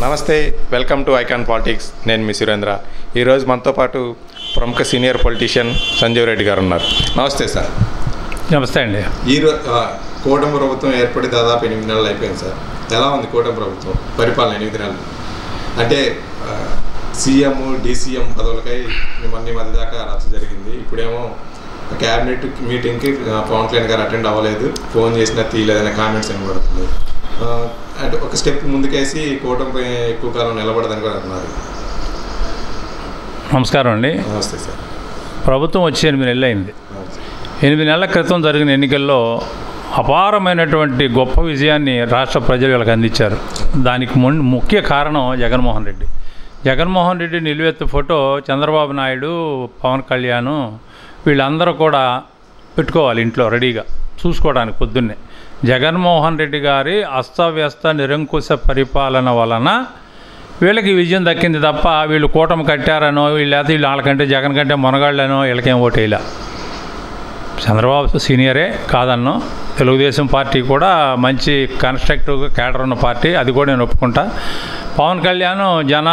నమస్తే, welcome to icon politics. నేను మీ సురేంద్ర. ఈరోజు మనతో పాటు ప్రముఖ సీనియర్ పొలిటీషియన్ సంజీవ్ రెడ్డి గారు ఉన్నారు. నమస్తే సార్. నమస్తే అండి. ఈరోజు కూటమి ప్రభుత్వం ఏర్పడి దాదాపు 8 నెలలు అయిపోయింది సార్. ఎలా ఉంది కూటమి ప్రభుత్వం పరిపాలన 8 నెలలు? అంటే సీఎం, డీసీఎం పదవులకై మొన్న మధ్య దాకా రచ్చ జరిగింది. ఇప్పుడేమో క్యాబినెట్ మీటింగ్కి పవన్ కళ్యాణ్ గారు అటెండ్ అవ్వలేదు, ఫోన్ చేసినా తీయలేదనే కామెంట్స్ ఏమి పడుతుంది. అంటే ఒక స్టెప్ ముందుకేసి కూటమిపై ఎక్కువ కాలం నిలబడదని కూడా అన్నారు. నమస్కారం అండి. నమస్తే సార్. ప్రభుత్వం వచ్చి 8 నెలలు అయింది. 8 నెలల క్రితం జరిగిన ఎన్నికల్లో అపారమైనటువంటి గొప్ప విజయాన్ని రాష్ట్ర ప్రజలు వీళ్ళకి అందించారు. దానికి ముఖ్య కారణం జగన్మోహన్ రెడ్డి. జగన్మోహన్ రెడ్డి నిలువెత్తు ఫోటో చంద్రబాబు నాయుడు, పవన్ కళ్యాణ్ వీళ్ళందరూ కూడా పెట్టుకోవాలి ఇంట్లో రెడీగా చూసుకోవడానికి. పొద్దున్నే జగన్మోహన్ రెడ్డి గారి అస్తవ్యస్త నిరంకుశ పరిపాలన వలన వీళ్ళకి విజయం దక్కింది తప్ప వీళ్ళు కూటమి కట్టారనో వీళ్ళు వాళ్ళకంటే జగన్ కంటే మునగాళ్ళనో వీళ్ళకేం ఓటేలా. చంద్రబాబు సీనియరే కాదన్నో, తెలుగుదేశం పార్టీ కూడా మంచి కన్స్ట్రక్టివ్గా క్యాడర్ ఉన్న పార్టీ, అది కూడా నేను ఒప్పుకుంటా. పవన్ కళ్యాణ్ జన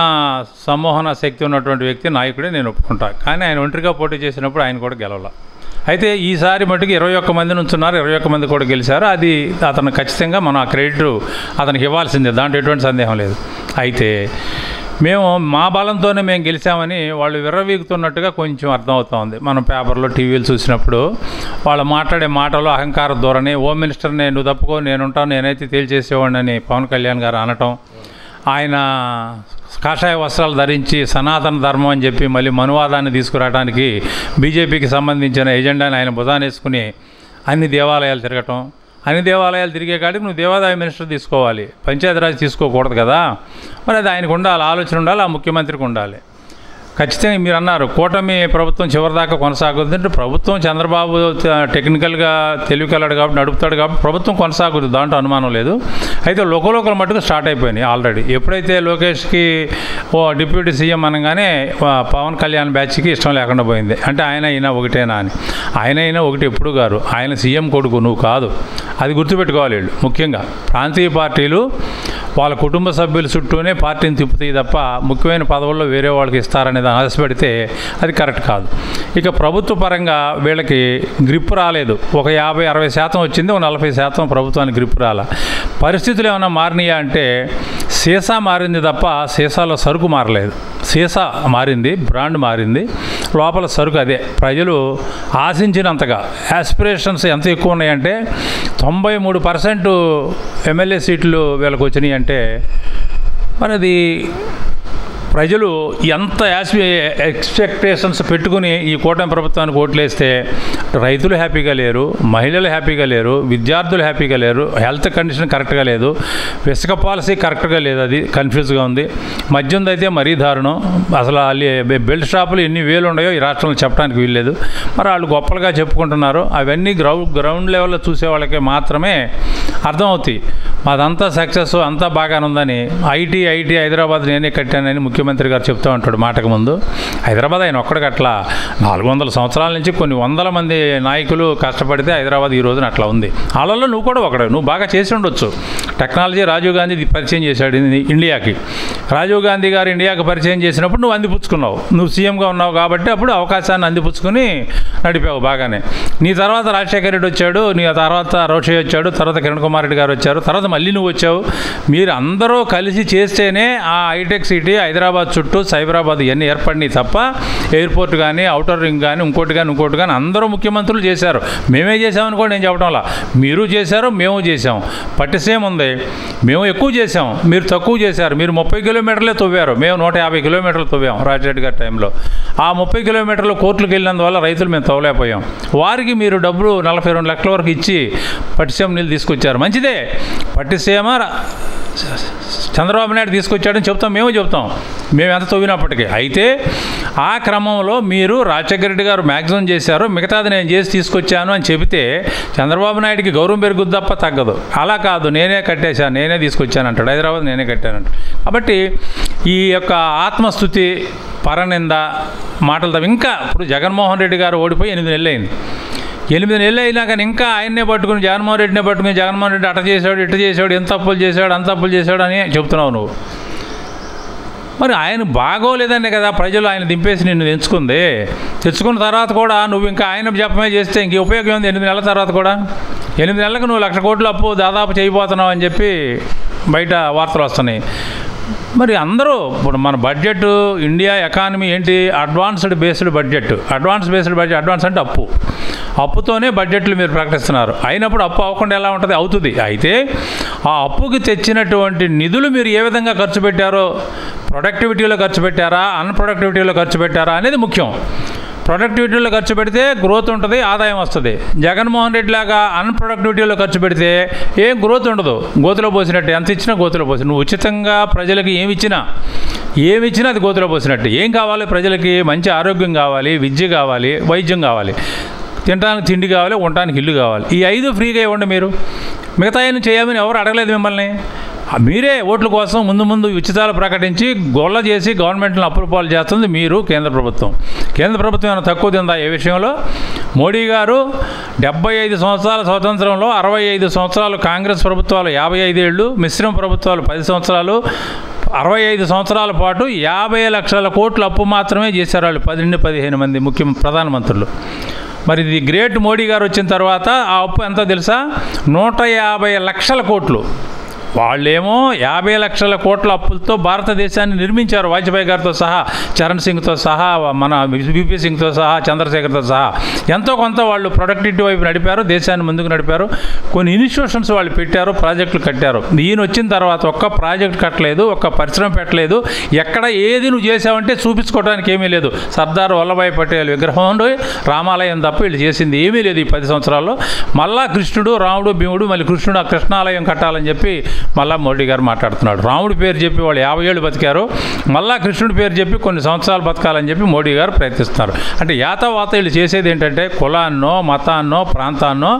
సమ్మోహన శక్తి ఉన్నటువంటి వ్యక్తి, నాయకుడే, నేను ఒప్పుకుంటా. కానీ ఆయన ఒంటరిగా పోటీ చేసినప్పుడు ఆయన కూడా గెలవాల. అయితే ఈసారి మటుకు 21 మంది నుంచున్నారు, 21 మంది కూడా గెలిచారు. అది అతను ఖచ్చితంగా మనం ఆ క్రెడిట్ అతనికి ఇవ్వాల్సిందే, దాంట్లో ఎటువంటి సందేహం లేదు. అయితే మేము మా బలంతోనే మేము గెలిచామని వాళ్ళు విర్రవీగుతున్నట్టుగా కొంచెం అర్థమవుతోంది. మనం పేపర్లో, టీవీలు చూసినప్పుడు వాళ్ళు మాట్లాడే మాటలు అహంకార ధోరణి. హోమ్ మినిస్టర్ని నువ్వు తప్పుకో, నేనుంటాను, నేనైతే తేల్చేసేవాడిని అని పవన్ కళ్యాణ్ గారు అనటం, ఆయన కాషాయ వస్త్రాలు ధరించి సనాతన ధర్మం అని చెప్పి మళ్ళీ మనువాదాన్ని తీసుకురావడానికి బీజేపీకి సంబంధించిన ఎజెండాని ఆయన భుజానేసుకుని అన్ని దేవాలయాలు తిరగటం. అన్ని దేవాలయాలు తిరిగే కాడికి నువ్వు దేవాదాయ మినిస్టర్ తీసుకోవాలి, పంచాయతీరాజ్ తీసుకోకూడదు కదా. మరి అది ఆయనకు ఉండాలి, ఆలోచన ఉండాలి, ఆ ముఖ్యమంత్రికి ఉండాలి. ఖచ్చితంగా మీరు అన్నారు కూటమి ప్రభుత్వం చివరిదాకా కొనసాగుతుంది అంటే ప్రభుత్వం చంద్రబాబు టెక్నికల్గా తెలివికలాడు కాబట్టి నడుపుతాడు కాబట్టి ప్రభుత్వం కొనసాగుతుంది, దాంట్లో అనుమానం లేదు. అయితే లోకల్ మట్టుకు స్టార్ట్ అయిపోయినాయి ఆల్రెడీ. ఎప్పుడైతే లోకేష్కి డిప్యూటీ సీఎం అనగానే పవన్ కళ్యాణ్ బ్యాచ్కి ఇష్టం లేకుండా పోయింది. అంటే ఆయన ఒకటేనా అని. ఆయన ఒకటి ఎప్పుడు గారు, ఆయన సీఎం కొడుకు, నువ్వు కాదు. అది గుర్తుపెట్టుకోవాలి వీళ్ళు. ముఖ్యంగా ప్రాంతీయ పార్టీలు వాళ్ళ కుటుంబ సభ్యుల చుట్టూనే పార్టీని తిప్పుతాయి తప్ప ముఖ్యమైన పదవుల్లో వేరే వాళ్ళకి ఇస్తారనేది ఆశపడితే అది కరెక్ట్ కాదు. ఇక ప్రభుత్వ పరంగా వీళ్ళకి గ్రిప్ రాలేదు. ఒక 50-60% వచ్చింది, ఒక 40% ప్రభుత్వానికి గ్రిప్ రాల. పరిస్థితులు ఏమైనా మారినాయా అంటే సీసా మారింది తప్ప సీసాలో సరుకు మారలేదు. సీసా మారింది, బ్రాండ్ మారింది, లోపల సరుకు అదే. ప్రజలు ఆశించినంతగా యాస్పిరేషన్స్ ఎంత ఎక్కువ ఉన్నాయంటే 93% ఎమ్మెల్యే సీట్లు వీళ్ళకి వచ్చినాయి. అంటే మరి అది ప్రజలు ఎంత ఎక్స్పెక్టేషన్స్ పెట్టుకుని ఈ కూటమి ప్రభుత్వానికి ఓట్లేస్తే రైతులు హ్యాపీగా లేరు, మహిళలు హ్యాపీగా లేరు, విద్యార్థులు హ్యాపీగా లేరు, హెల్త్ కండిషన్ కరెక్ట్గా లేదు, ఇసుక పాలసీ కరెక్ట్గా లేదు, అది కన్ఫ్యూజ్గా ఉంది. మద్యం అయితే మరీ దారుణం. అసలు బెల్ట్ షాపులు ఎన్ని వేలు ఉన్నాయో ఈ రాష్ట్రంలో చెప్పడానికి వీల్లేదు. మరి వాళ్ళు గొప్పలుగా చెప్పుకుంటున్నారు. అవన్నీ గ్రౌండ్ లెవెల్లో చూసే వాళ్ళకి మాత్రమే అర్థమవుతాయి. మాదంతా సక్సెస్, అంతా బాగానే ఉందని. ఐటీ హైదరాబాద్ నేనే కట్టానని ముఖ్యమంత్రి గారు చెప్తూ ఉంటాడు మాటకు ముందు. హైదరాబాద్ ఆయన ఒక్కడికి అట్లా 400 సంవత్సరాల నుంచి కొన్ని వందల మంది నాయకులు కష్టపడితే హైదరాబాద్ ఈ రోజున అట్లా ఉంది. వాళ్ళల్లో నువ్వు కూడా ఒకడు, నువ్వు బాగా చేసి ఉండొచ్చు. టెక్నాలజీ రాజీవ్ గాంధీ పరిచయం చేశాడు ఇండియాకి. రాజీవ్ గాంధీ గారు ఇండియాకి పరిచయం చేసినప్పుడు నువ్వు అందిపుచ్చుకున్నావు, నువ్వు సీఎంగా ఉన్నావు కాబట్టి అప్పుడు అవకాశాన్ని అందిపుచ్చుకుని నడిపావు బాగానే. నీ తర్వాత రాజశేఖర రెడ్డి వచ్చాడు, నీ తర్వాత రోషయ్య వచ్చాడు, తర్వాత కిరణ్ కుమార్ రెడ్డి గారు వచ్చారు, తర్వాత మళ్ళీ నువ్వు వచ్చావు. మీరు అందరూ కలిసి చేస్తేనే ఆ హైటెక్ సిటీ హైదరాబాద్ చుట్టూ సైబరాబాద్ ఇవన్నీ ఏర్పడినాయి తప్ప ఎయిర్పోర్ట్ కానీ అవుటర్ రింగ్ కానీ ఇంకోటి కానీ అందరూ ముఖ్యమంత్రులు చేశారు. మేమే చేసామని కూడా నేను చెప్పడంలా. మీరు చేశారు, మేము చేసాం. పట్టిసేం ఉంది. మేము ఎక్కువ చేసాం, మీరు తక్కువ చేశారు. మీరు 30 కిలోమీటర్లే తవ్వారు, మేము 150 కిలోమీటర్లు తవ్వాం రాజశేఖర్ గారి టైంలో. ఆ 30 కిలోమీటర్లు కోర్టులకు వెళ్ళినందువల్ల రైతులు మేము తవ్వలేకపోయాం. వారికి మీరు డబ్బులు 42 లక్షల వరకు ఇచ్చి పట్టిసీమ నీళ్ళు తీసుకొచ్చారు. మంచిదే, పట్టిసీమ చంద్రబాబు నాయుడు తీసుకొచ్చాడని చెప్తాం, మేము చెప్తాం, మేము ఎంత తవ్వినప్పటికీ. అయితే ఆ క్రమంలో మీరు రాజశేఖర రెడ్డి గారు మ్యాక్సిమం చేశారు, మిగతాది నేను చేసి తీసుకొచ్చాను అని చెబితే చంద్రబాబు నాయుడికి గౌరవం పెరుగుద్ది తప్ప తగ్గదు. అలా కాదు, నేనే కట్టేశాను, నేనే తీసుకొచ్చాను అంటాడు, హైదరాబాద్ నేనే కట్టానంటాడు. కాబట్టి ఈ యొక్క ఆత్మస్థుతి, పరనింద మాటలు తప్ప ఇంకా ఇప్పుడు జగన్మోహన్ రెడ్డి గారు ఓడిపోయి 8 నెలలు అయింది. 8 నెలలు అయినా కానీ ఇంకా ఆయన్నే పట్టుకుని జగన్మోహన్ రెడ్డినే పట్టుకుని జగన్మోహన్ రెడ్డి అట్ట చేశాడు, ఇట్ట చేశాడు, ఎంత తప్పులు చేశాడు, అంత తప్పులు చేశాడు అని చెప్తున్నావు నువ్వు. మరి ఆయన బాగోలేదనే కదా ప్రజలు ఆయన దింపేసి నిన్ను తెచ్చుకున్న తర్వాత కూడా నువ్వు ఇంకా ఆయన జపమే చేస్తే ఇంక ఉపయోగం ఉంది. 8 నెలల తర్వాత కూడా 8 నెలలకు నువ్వు 1,00,000 కోట్ల అప్పు దాదాపు చేయబోతున్నావు అని చెప్పి బయట వార్తలు వస్తున్నాయి. మరి అందరూ ఇప్పుడు మన బడ్జెట్ ఇండియా ఎకానమీ ఏంటి? అడ్వాన్స్ బేస్డ్ బడ్జెట్ అడ్వాన్స్ అంటే అప్పుతోనే బడ్జెట్లు మీరు ప్రకటిస్తున్నారు. అయినప్పుడు అప్పు అవ్వకుండా ఎలా ఉంటుంది? అవుతుంది. అయితే ఆ అప్పుకి తెచ్చినటువంటి నిధులు మీరు ఏ విధంగా ఖర్చు పెట్టారో, ప్రొడక్టివిటీలో ఖర్చు పెట్టారా, అన్ప్రొడక్టివిటీలో ఖర్చు పెట్టారా అనేది ముఖ్యం. ప్రొడక్టివిటీలో ఖర్చు పెడితే గ్రోత్ ఉంటుంది, ఆదాయం వస్తుంది. జగన్మోహన్ రెడ్డి లాగా అన్ప్రొడక్టివిటీలో ఖర్చు పెడితే ఏం గ్రోత్ ఉండదు, గోతులో పోసినట్టు. ఎంత ఇచ్చినా గోతులో పోసి, నువ్వు ఉచితంగా ప్రజలకి ఏమి ఇచ్చినా అది గోతులో పోసినట్టు. ఏం కావాలి ప్రజలకి? మంచి ఆరోగ్యం కావాలి, విద్య కావాలి, వైద్యం కావాలి, తినడానికి తిండి కావాలి, ఉండటానికి ఇల్లు కావాలి. ఈ 5 ఫ్రీగా ఇవ్వండి మీరు. మిగతా ఏం చేయమని ఎవరు అడగలేదు మిమ్మల్ని. మీరే ఓట్ల కోసం ముందు ఉచితాలు ప్రకటించి గొల్ల చేసి గవర్నమెంట్ని అప్రూవల్ చేస్తుంది మీరు. కేంద్ర ప్రభుత్వం ఏమైనా తక్కువ తిందా ఏ విషయంలో? మోడీ గారు 75 సంవత్సరాల స్వాతంత్రంలో 65 సంవత్సరాలు కాంగ్రెస్ ప్రభుత్వాలు, 55 ఏళ్ళు మిశ్రమ ప్రభుత్వాలు 10 సంవత్సరాలు, 65 సంవత్సరాల పాటు 50 లక్షల కోట్ల అప్పు మాత్రమే చేశారు వాళ్ళు, 10-15 మంది ప్రధానమంత్రులు. మరి ఇది గ్రేట్ మోడీ గారు వచ్చిన తర్వాత ఆ అప్పు ఎంతో తెలుసా? 150 లక్షల కోట్లు. వాళ్ళేమో 50 లక్షల కోట్ల అప్పులతో భారతదేశాన్ని నిర్మించారు. వాజ్పేయి గారితో సహా, చరణ్ సింగ్తో సహా, మన విపి సింగ్తో సహా, చంద్రశేఖర్తో సహా ఎంతో కొంత వాళ్ళు ప్రొడక్టివిటీ వైపు నడిపారు, దేశాన్ని ముందుకు నడిపారు. కొన్ని ఇన్స్టిట్యూషన్స్ వాళ్ళు పెట్టారు, ప్రాజెక్టులు కట్టారు. ఈయన వచ్చిన తర్వాత ఒక్క ప్రాజెక్ట్ కట్టలేదు, ఒక్క పరిశ్రమ పెట్టలేదు. ఎక్కడ ఏది నువ్వు చేసావంటే చూపించుకోవడానికి ఏమీ లేదు. సర్దార్ వల్లభాయ్ పటేల్ విగ్రహం ఉండి రామాలయం తప్ప వీళ్ళు చేసింది ఏమీ లేదు ఈ 10 సంవత్సరాల్లో. మళ్ళా కృష్ణుడు, రాముడు, భీముడు, మళ్ళీ కృష్ణుడు ఆ కృష్ణాలయం కట్టాలని చెప్పి మళ్ళా మోడీ గారు మాట్లాడుతున్నాడు. రాముడి పేరు చెప్పి వాళ్ళు 50 ఏళ్ళు బతికారు, మళ్ళా కృష్ణుడి పేరు చెప్పి కొన్ని సంవత్సరాలు బతకాలని చెప్పి మోడీ గారు ప్రయత్నిస్తున్నారు. అంటే యాతవాత వీళ్ళు చేసేది ఏంటంటే కులాన్నో, మతాన్నో, ప్రాంతాన్నో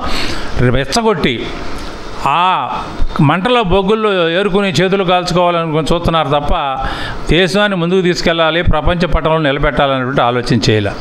రెచ్చగొట్టి ఆ మంటలో బొగ్గుల్లో ఏరుకుని చేతులు కాల్చుకోవాలనుకుని చూస్తున్నారు తప్ప దేశాన్ని ముందుకు తీసుకెళ్ళాలి, ప్రపంచ పటంలో నిలబెట్టాలనేటువంటి ఆలోచన చేయాలి.